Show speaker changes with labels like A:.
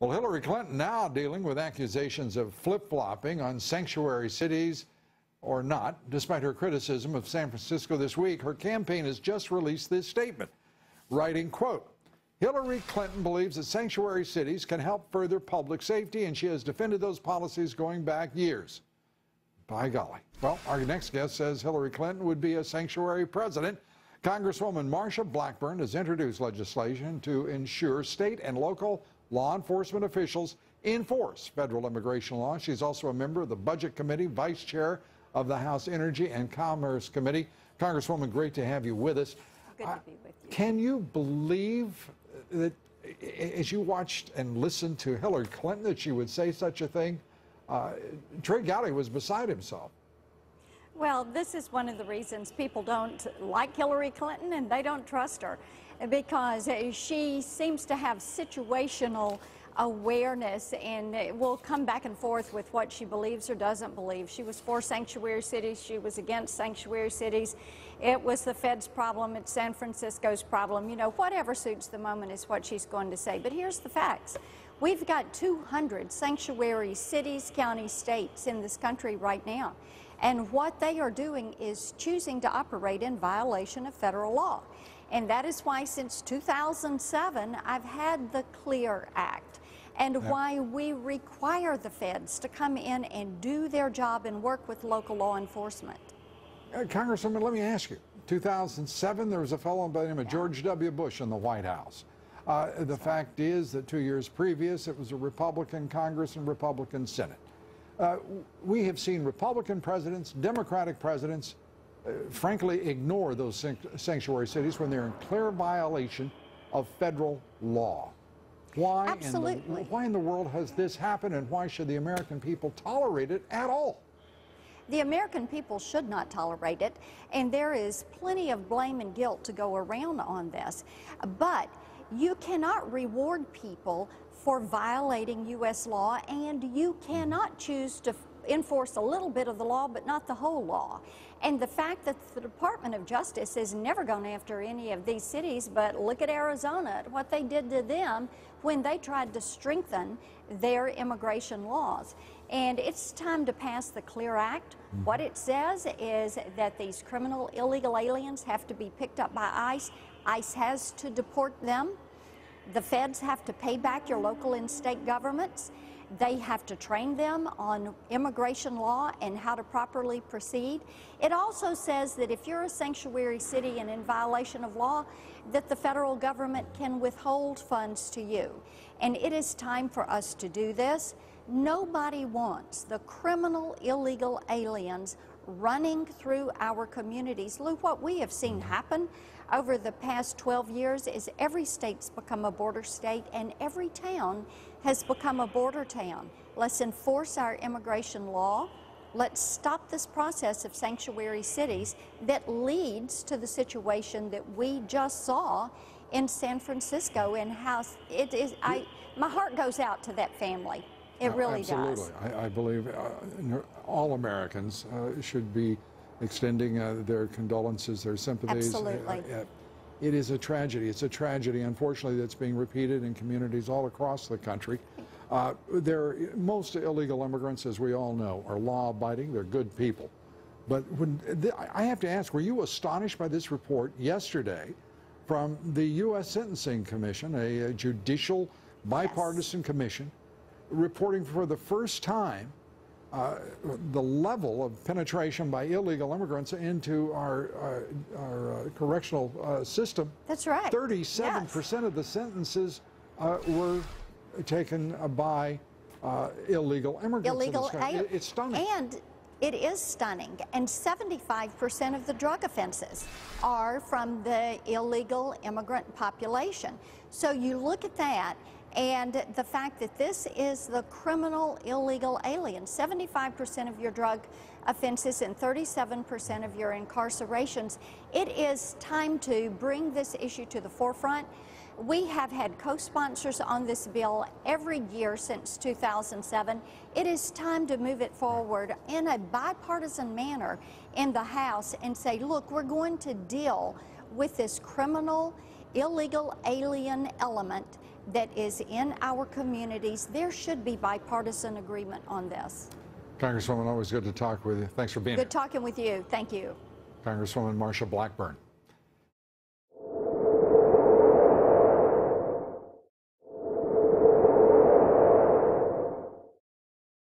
A: Well, Hillary Clinton now dealing with accusations of flip-flopping on sanctuary cities or not. Despite her criticism of San Francisco this week, her campaign has just released this statement, writing, quote, Hillary Clinton believes that sanctuary cities can help further public safety, and she has defended those policies going back years. By golly. Well, our next guest says Hillary Clinton would be a sanctuary president. Congresswoman Marsha Blackburn has introduced legislation to ensure state and local law enforcement officials enforce federal immigration law. She's also a member of the Budget Committee, vice chair of the House Energy and Commerce Committee. Congresswoman, great to have you with us.
B: Good to be with you.
A: Can you believe that as you watched and listened to Hillary Clinton that she would say such a thing? Trey Gowdy was beside himself.
B: Well, this is one of the reasons people don't like Hillary Clinton and they don't trust her, because she seems to have situational awareness and will come back and forth with what she believes or doesn't believe. She was for sanctuary cities. She was against sanctuary cities. It was the Fed's problem. It's San Francisco's problem. You know, whatever suits the moment is what she's going to say. But here's the facts. We've got 200 sanctuary cities, counties, states in this country right now. And what they are doing is choosing to operate in violation of federal law. And that is why since 2007, I've had the CLEAR Act, and why we require the feds to come in and do their job and work with local law enforcement.
A: Congresswoman, let me ask you. 2007, there was a fellow by the name of George W. Bush in the White House. The fact is that 2 years previous, it was a Republican Congress and Republican Senate. We have seen Republican presidents, Democratic presidents, frankly, ignore those sanctuary cities when they're in clear violation of federal law. Why?
B: Absolutely.
A: Why in the world has this happened, and why should the American people tolerate it at all?
B: The American people should not tolerate it, and there is plenty of blame and guilt to go around on this. But you cannot reward people for violating U.S. law, and you cannot choose to enforce a little bit of the law but not the whole law. And the fact that the Department of Justice has never gone after any of these cities, but look at Arizona, what they did to them when they tried to strengthen their immigration laws. And it's time to pass the CLEAR Act. What it says is that these criminal illegal aliens have to be picked up by ICE. ICE has to deport them. The feds have to pay back your local and state governments. They have to train them on immigration law and how to properly proceed. It also says that if you're a sanctuary city and in violation of law, that the federal government can withhold funds to you. And it is time for us to do this. Nobody wants the criminal illegal aliens running through our communities. Lou, what we have seen happen over the past 12 years is every state's become a border state and every town has become a border town. Let's enforce our immigration law. Let's stop this process of sanctuary cities that leads to the situation that we just saw in San Francisco, and how it is. My heart goes out to that family. It really does.
A: Absolutely. I believe all Americans should be extending their condolences, their sympathies.
B: Absolutely.
A: It is a tragedy. It's a tragedy, unfortunately, that's being repeated in communities all across the country. Most illegal immigrants, as we all know, are law-abiding. They're good people. But I have to ask, were you astonished by this report yesterday from the U.S. Sentencing Commission, a judicial bipartisan commission, reporting for the first time the level of penetration by illegal immigrants into our correctional system?
B: That's right.
A: 37% of the sentences were taken by illegal immigrants.
B: Illegal aliens.
A: It's stunning.
B: And it is stunning. And 75% of the drug offenses are from the illegal immigrant population. So you look at that, and the fact that this is the criminal illegal alien, 75% of your drug offenses and 37% of your incarcerations, it is time to bring this issue to the forefront. We have had co-sponsors on this bill every year since 2007. It is time to move it forward in a bipartisan manner in the House and say, look, we're going to deal with this criminal illegal alien element that is in our communities. There should be bipartisan agreement on this.
A: Congresswoman, always good to talk with you. Thanks for being here.
B: Good talking with you. Thank you.
A: Congresswoman Marsha Blackburn.